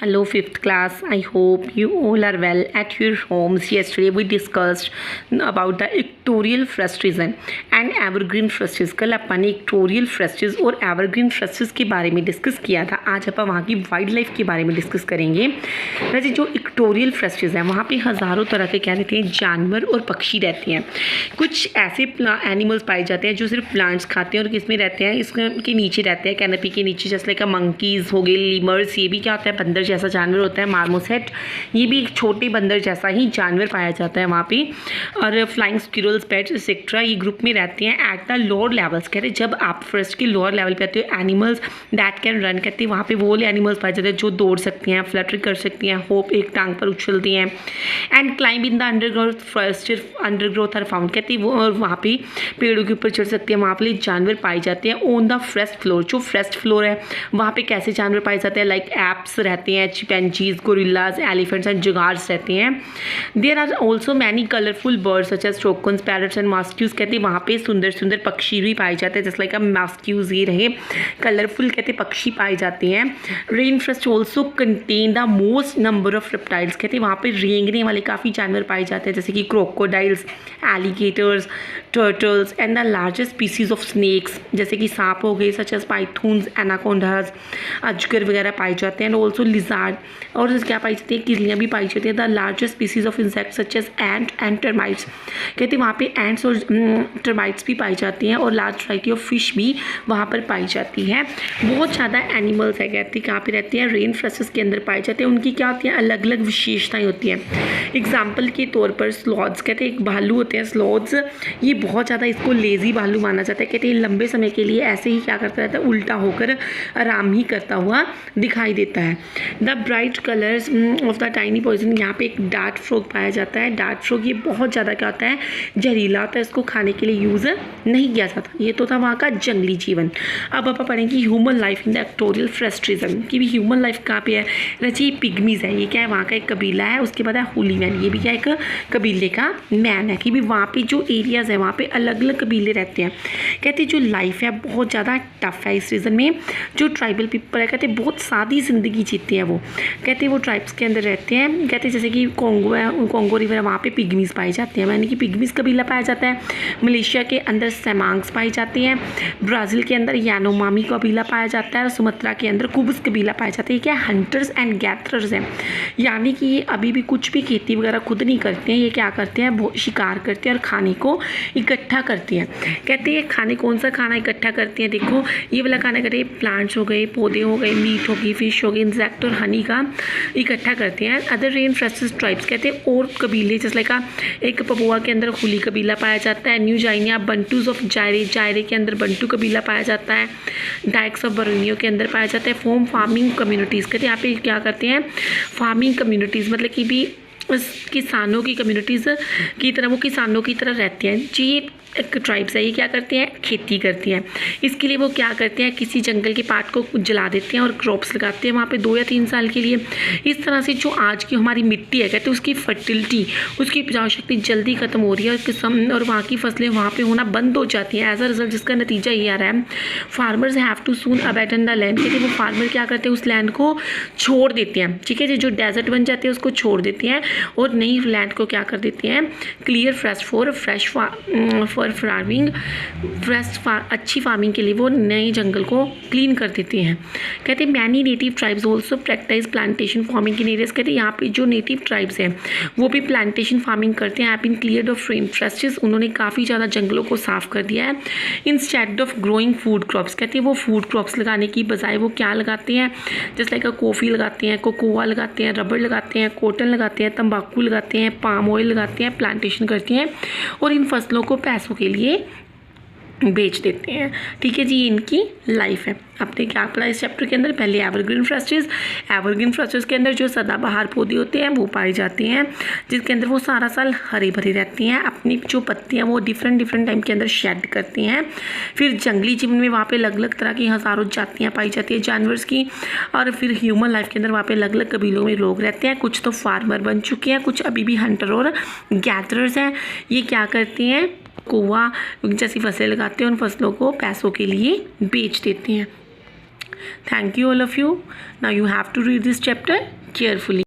Hello, fifth class. I hope you all are well at your homes. Yesterday we discussed about the ectorial frustration and evergreen frustes. कल अपन ने ectorial frustes और evergreen frustes के बारे में discuss किया था. आज अपन वहाँ की वाइल्ड लाइफ के बारे में डिस्कस करेंगे. वैसे जो ectorial frustes है वहाँ पे हज़ारों तरह के क्या रहते हैं, जानवर और पक्षी रहते हैं. कुछ ऐसे एनिमल्स पाए जाते हैं जो सिर्फ प्लांट्स खाते हैं और किसमें रहते हैं, इसके नीचे रहते हैं, कैनपी के नीचे. जैसे लाइक मंकीज़ हो गए, लीमर्स, ये भी क्या होता है, बंदर जैसा जानवर होता है. मार्मोसेट, ये भी एक छोटे बंदर जैसा ही जानवर पाया जाता है वहाँ पे. और फ्लाइंग स्क्विरल्स, पेट्स एक्सेट्रा ये ग्रुप में रहते हैं एट द लोअर लेवल्स. कहते हैं जब आप फर्स्ट के लोअर लेवल पे आते हो, एनिमल्स दैट कैन रन, कहते हैं वहाँ पे वो एनिमल्स पाए जाते हैं जो दौड़ सकती हैं, फ्लटरी कर सकती हैं, होप एक टांग पर उछलती हैं. And climb in the underground first undergrowth are found, कहते हैं वो वहाँ पे पेड़ों के ऊपर चढ़ सकते हैं. वहाँ पे जानवर पाए जाते हैं ऑन द फर्स्ट फ्लोर. जो फर्स्ट फ्लोर है वहाँ पे कैसे जानवर पाए जाते हैं, लाइक एप्स रहते हैं, chimpanzees, gorillas, elephants and jaguars रहते हैं. There are also many colourful birds such as toucans, parrots and macaws, कहते हैं वहाँ पे सुंदर सुंदर पक्षी भी पाए जाते हैं. जैसे लाइक मास्क्यूज ये रहे कलरफुल, कहते हैं पक्षी पाए जाते हैं. Rain forest also contain the most number of reptiles, कहते हैं वहाँ पे रेंगने वाले काफ़ी जानवर पाए जाते हैं, जैसे कि crocodiles, alligators, turtles and the largest species of snakes, जैसे कि सांप हो गए, सच एज पाइथून्स, एनाकोंडाज, अजगर वगैरह पाए जाते हैं. एंड ऑल्सो लिजार्ड, और क्या पाई जाती है, किरलियाँ भी पाई जाती है. The largest species of insect such as ant and termites, कहते हैं वहाँ पे एंट्स और टर्माइट्स भी पाई जाती हैं. और लार्ज वैरायटी ऑफ फिश भी वहाँ पर पाई जाती है. बहुत ज़्यादा एनिमल्स है, कहते हैं कहाँ पे रहती हैं, रेन फॉरेस्ट के अंदर पाए जाते हैं. उनकी क्या होती है, अलग अलग विशेषताएँ होती हैं. एग्जाम्पल के तौर पर स्लॉथ्स, कहते हैं एक भालू होते हैं स्लॉथ्स, ये बहुत ज़्यादा इसको लेज़ी भालू माना जाता है. कहते हैं लंबे समय के लिए ऐसे ही क्या करता रहता है, उल्टा होकर आराम ही करता हुआ दिखाई देता है. The bright colours of the tiny poison, यहाँ पे एक डार्ट फ्रॉग पाया जाता है. डार्ट फ्रॉग ये बहुत ज़्यादा क्या होता है, जहरीला होता है, इसको खाने के लिए यूज़ नहीं किया जाता. ये तो था वहाँ का जंगली जीवन. अब आप पढ़ेंगे human life in the ectorial frustration, कि भी ह्यूमन लाइफ कहाँ पे है. रची पिग्मीज है, ये क्या है, वहाँ का एक कबीला है. उसके बाद है होली मैन, ये भी क्या एक कबीले का मैन है. कि भी वहाँ पे जो एरियाज़ है वहाँ पे अलग अलग कबीले रहते हैं. कहते हैं जो लाइफ है बहुत ज़्यादा टफ है इस रीज़न में. जो ट्राइबल पीपल है, कहते हैं बहुत सादी ज़िंदगी जीते हैं वो. कहते हैं वो ट्राइब्स के अंदर रहते हैं. कहते हैं जैसे कि कॉन्गो है, कॉन्गो रिवर है, वहाँ पे पिग्मीज पाए जाते हैं, यानी कि पिग्मीज कबीला पाया जाता है. मलेशिया के अंदर सेमांग्स पाई जाती हैं. ब्राज़ील के अंदर यानोमामी कबीला पाया जाता है. और सुमत्रा के अंदर कुबुस कबीला पाया जाता है. ये क्या हंटर्स एंड गैथरर्स हैं, यानी कि ये अभी भी कुछ भी खेती वगैरह खुद नहीं करते हैं. ये क्या करते हैं, शिकार करते हैं और खाने को इकट्ठा करते हैं. कहते हैं खाने, कौन सा खाना इकट्ठा करते हैं, देखो ये वाला खाना करते हैं, प्लांट्स हो गए, पौधे हो गए, मीट हो गई, फिश हो गई, इंसेक्ट और हनी का इकट्ठा करते हैं. अदर रेन फॉरेस्ट ट्राइब्स, कहते हैं और कबीले, जैसे लाइक एक पपुआ के अंदर हुली कबीला पाया जाता है. न्यू जाइनिया बंटूज ऑफ जायरे, जायरे के अंदर बंटू कबीला पाया जाता है. डाइक्स ऑफ बर्नियो के अंदर पाया जाता है. फॉर्म फार्मिंग कम्युनिटीज़, कहते हैं यहाँ पे क्या करते हैं, फार्मिंग कम्युनिटीज़, मतलब कि भी किसानों की कम्युनिटीज़ की तरह, वो किसानों की तरह रहते हैं. जी एक ट्राइब्स है, ये क्या करते हैं, खेती करती हैं. इसके लिए वो क्या करते हैं, किसी जंगल के पार्ट को जला देते हैं और क्रॉप्स लगाते हैं वहाँ पे 2 या 3 साल के लिए. इस तरह से जो आज की हमारी मिट्टी है, कहते हैं उसकी फर्टिलिटी, उसकी उपजाऊ शक्ति जल्दी खत्म हो रही है. और किस्म और वहाँ की फसलें वहाँ पे होना बंद हो जाती हैं. एज अ रिजल्ट जिसका नतीजा ये आ रहा है, farmers have too soon abandon the land, कहते हैं वो फार्मर क्या करते हैं, उस लैंड को छोड़ देते हैं. ठीक है जी, जो डेजर्ट बन जाते हैं उसको छोड़ देते हैं और नई लैंड को क्या कर देते हैं, क्लियर फॉर फार्मिंग, अच्छी फार्मिंग के लिए वो नए जंगल को क्लीन कर देते हैं. कहते हैं many native tribes also practice plantation farming in areas, कहते हैं यहाँ पे जो नेटिव ट्राइब्स हैं वो भी प्लांटेशन फार्मिंग करते हैं. Have been cleared of rain forests, उन्होंने काफ़ी ज़्यादा जंगलों को साफ कर दिया है. Instead of growing food crops, कहते हैं वो फूड क्रॉप्स लगाने की बजाय वो क्या लगाते हैं, जैसे लाइक कॉफ़ी लगाते हैं, कोकोआ लगाते हैं, रबड़ लगाते हैं, कॉटन लगाते हैं, तंबाकू लगाते हैं, पाम ऑयल लगाते हैं, प्लांटेशन करते हैं और इन फसलों को पैसों के लिए बेच देते हैं. ठीक है जी, ये इनकी लाइफ है. आपने क्या पढ़ा इस चैप्टर के अंदर, पहले एवरग्रीन फ्रस्टेज. एवरग्रीन फ्रस्टेज के अंदर जो सदाबहार पौधे होते हैं वो पाए जाते हैं, जिसके अंदर वो सारा साल हरे भरे रहती हैं. अपनी जो पत्तियाँ वो डिफरेंट टाइम के अंदर शेड करती हैं. फिर जंगली जीवन में वहाँ पे अलग अलग तरह की हज़ारों जातियाँ पाई जाती है जानवर्स की. और फिर ह्यूमन लाइफ के अंदर वहाँ पे अलग अलग कबीलों में लोग रहते हैं. कुछ तो फार्मर बन चुके हैं, कुछ अभी भी हंटर और गैदरर्स हैं. ये क्या करते हैं, कोआ जैसी फसलें लगाते हैं, उन फसलों को पैसों के लिए बेच देते हैं. Thank you all of you. Now you have to read this chapter carefully.